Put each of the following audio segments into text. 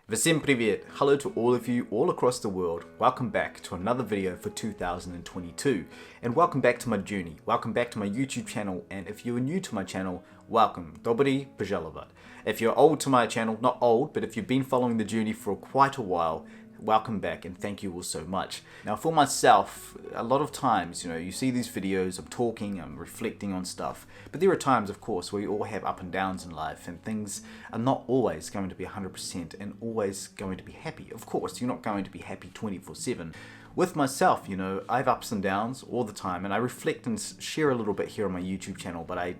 Всем привет! Hello to all of you all across the world. Welcome back to another video for 2022. And welcome back to my journey. Welcome back to my YouTube channel. And if you're new to my channel, welcome. Dobry požalovat. If you're old to my channel, not old, but if you've been following the journey for quite a while, welcome back and thank you all so much. Now for myself, a lot of times, you see these videos, I'm talking, I'm reflecting on stuff, but there are times, of course, where we all have up and downs in life and things are not always going to be 100% and always going to be happy. Of course, you're not going to be happy 24/7. With myself, I have ups and downs all the time, and I reflect and share a little bit here on my YouTube channel, but I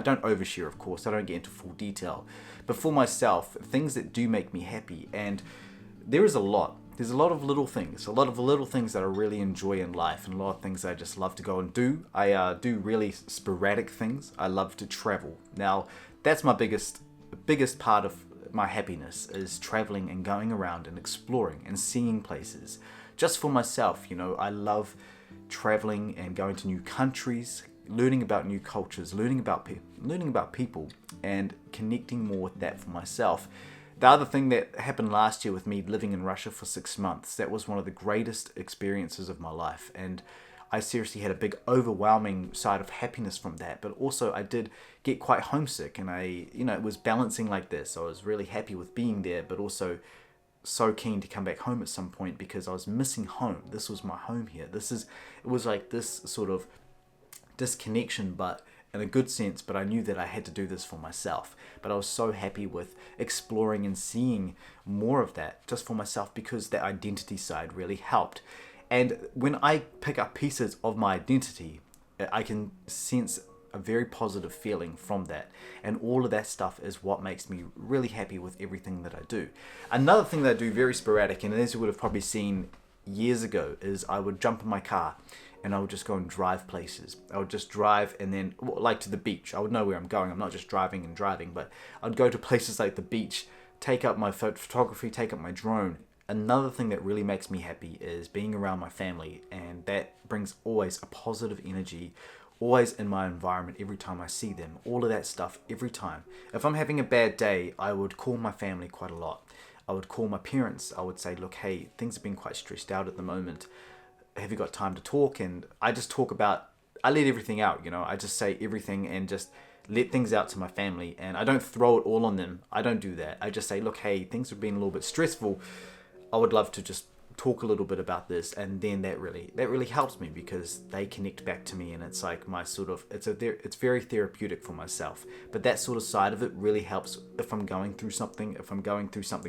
don't overshare, of course, I don't get into full detail. But for myself, things that do make me happy, and there is a lot. There's a lot of little things that I really enjoy in life, and a lot of things I just love to go and do. I do really sporadic things. I love to travel. Now, that's my biggest part of my happiness is traveling and going around and exploring and seeing places. Just for myself, I love traveling and going to new countries, learning about new cultures, learning about people, and connecting more with that for myself. The other thing that happened last year with me living in Russia for 6 months, that was one of the greatest experiences of my life. And I seriously had a big overwhelming side of happiness from that. But also I did get quite homesick, and it was balancing like this. I was really happy with being there, but also so keen to come back home at some point because I was missing home. This was my home here. It was like this sort of disconnection, but in a good sense, but I knew that I had to do this for myself. But I was so happy with exploring and seeing more of that just for myself because that identity side really helped. And when I pick up pieces of my identity, I can sense a very positive feeling from that. And all of that stuff is what makes me really happy with everything that I do. Another thing that I do very sporadic, and as you would have probably seen years ago, is I would jump in my car and I would just go and drive places. I would just drive and then, like to the beach. I would know where I'm going. I'm not just driving and driving, but I'd go to places like the beach, take up my photography, take up my drone. Another thing that really makes me happy is being around my family, and that brings always a positive energy, always in my environment every time I see them. All of that stuff every time. If I'm having a bad day, I would call my family quite a lot. I would call my parents. I would say, look, hey, things have been quite stressed out at the moment. Have you got time to talk? And I just I let everything out, I just say everything and just let things out to my family, and I don't throw it all on them. I don't do that. I just say, look, hey, things have been a little bit stressful. I would love to just talk a little bit about this, and then that really helps me because they connect back to me, and it's like my sort of it's very therapeutic for myself. But that sort of side of it really helps if I'm going through something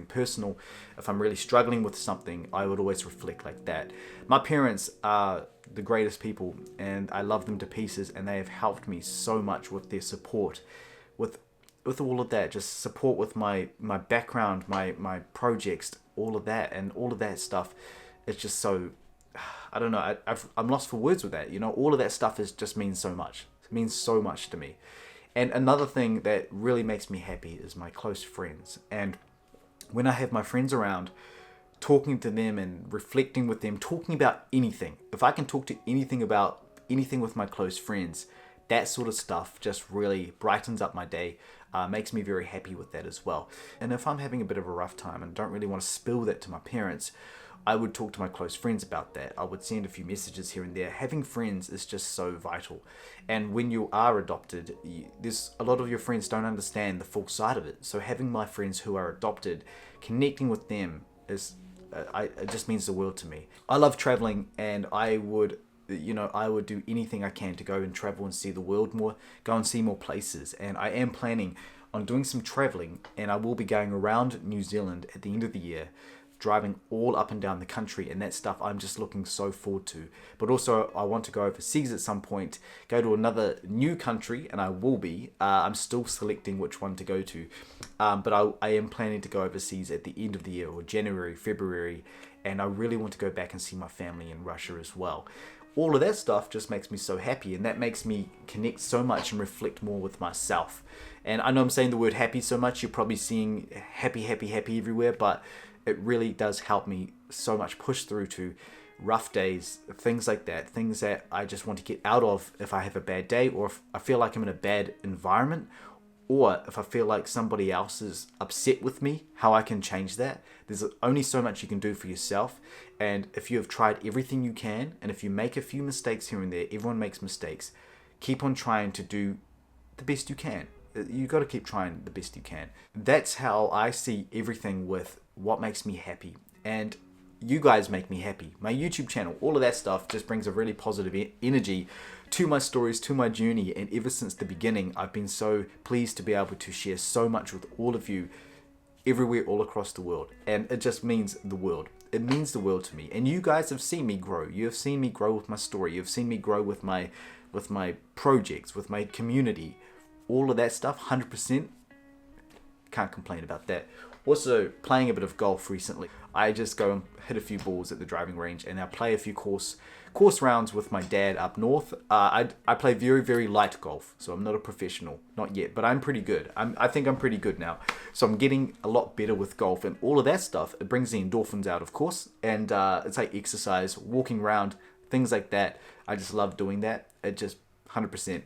personal, if I'm really struggling with something. I would always reflect like that. My parents are the greatest people, and I love them to pieces, and they have helped me so much with their support, with all of that, just support with my background, my projects, all of that, and all of that stuff. It's just so, I don't know, I'm lost for words with that. All of that stuff just means so much. It means so much to me. And another thing that really makes me happy is my close friends. And when I have my friends around, talking to them and reflecting with them, talking about anything. If I can talk to anything about anything with my close friends, that sort of stuff just really brightens up my day, makes me very happy with that as well. And if I'm having a bit of a rough time and don't really want to spill that to my parents, I would talk to my close friends about that. I would send a few messages here and there. Having friends is just so vital. And when you are adopted, a lot of your friends don't understand the full side of it. So having my friends who are adopted, connecting with them it just means the world to me. I love traveling, and I would do anything I can to go and travel and see the world more, go and see more places. And I am planning on doing some traveling, and I will be going around New Zealand at the end of the year, driving all up and down the country, and that stuff I'm just looking so forward to. But also I want to go overseas at some point, go to another new country, and I will be. I'm still selecting which one to go to, but I am planning to go overseas at the end of the year, or January, February, and I really want to go back and see my family in Russia as well. All of that stuff just makes me so happy, and that makes me connect so much and reflect more with myself. And I know I'm saying the word happy so much, you're probably seeing happy everywhere, but it really does help me so much push through to rough days, things like that, things that I just want to get out of if I have a bad day, or if I feel like I'm in a bad environment, or if I feel like somebody else is upset with me, how I can change that. There's only so much you can do for yourself. And if you have tried everything you can, and if you make a few mistakes here and there, everyone makes mistakes, keep on trying to do the best you can. You got to keep trying the best you can. That's how I see everything with what makes me happy. And you guys make me happy. My YouTube channel, all of that stuff just brings a really positive energy to my stories, to my journey. And ever since the beginning, I've been so pleased to be able to share so much with all of you everywhere, all across the world. And it just means the world. It means the world to me. And you guys have seen me grow. You have seen me grow with my story. You've seen me grow with my projects, with my community. All of that stuff, 100%. Can't complain about that. Also, playing a bit of golf recently. I just go and hit a few balls at the driving range, and I play a few course rounds with my dad up north. I play very, very light golf, so I'm not a professional, not yet, but I'm pretty good. I think I'm pretty good now. So I'm getting a lot better with golf, and all of that stuff, it brings the endorphins out, of course, and it's like exercise, walking around, things like that. I just love doing that. It just 100%.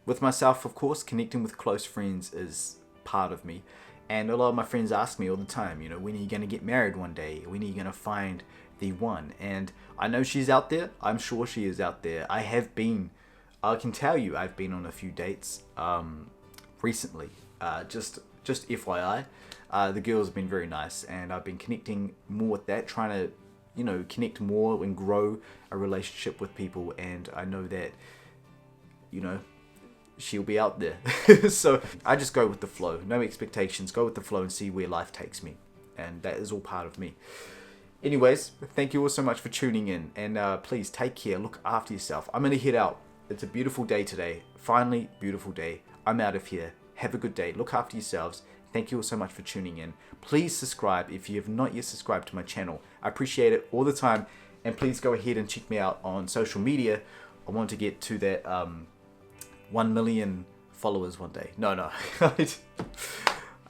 With myself, of course, connecting with close friends is part of me. And a lot of my friends ask me all the time, you know, when are you going to get married one day? When are you going to find the one? And I know she's out there. I'm sure she is out there. I can tell you I've been on a few dates recently. Just FYI. The girls have been very nice, and I've been connecting more with that, trying to, you know, connect more and grow a relationship with people. And I know that, you know, she'll be out there. So I just go with the flow, no expectations, go with the flow and see where life takes me. And that is all part of me. Anyways, thank you all so much for tuning in, and please take care, look after yourself. I'm gonna head out. It's a beautiful day today, finally beautiful day. I'm out of here. Have a good day, look after yourselves. Thank you all so much for tuning in. Please subscribe if you have not yet subscribed to my channel. I appreciate it all the time, and please go ahead and check me out on social media. I want to get to that 1 million followers one day. No.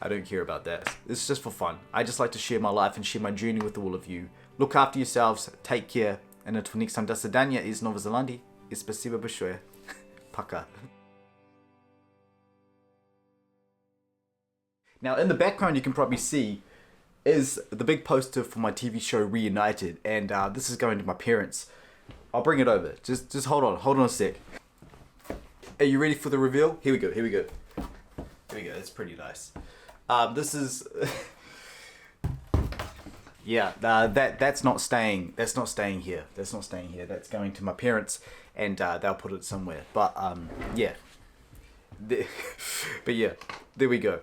I don't care about that. It's just for fun. I just like to share my life and share my journey with all of you. Look after yourselves, take care, and until next time, do свидания из Новой Зеландии. И спасибо большое. Пока. Now, in the background, you can probably see is the big poster for my TV show Reunited, and this is going to my parents. I'll bring it over. Just hold on a sec. Are you ready for the reveal? Here we go. It's pretty nice. This is yeah. That's not staying here. That's going to my parents, and they'll put it somewhere. But yeah. But yeah, there we go.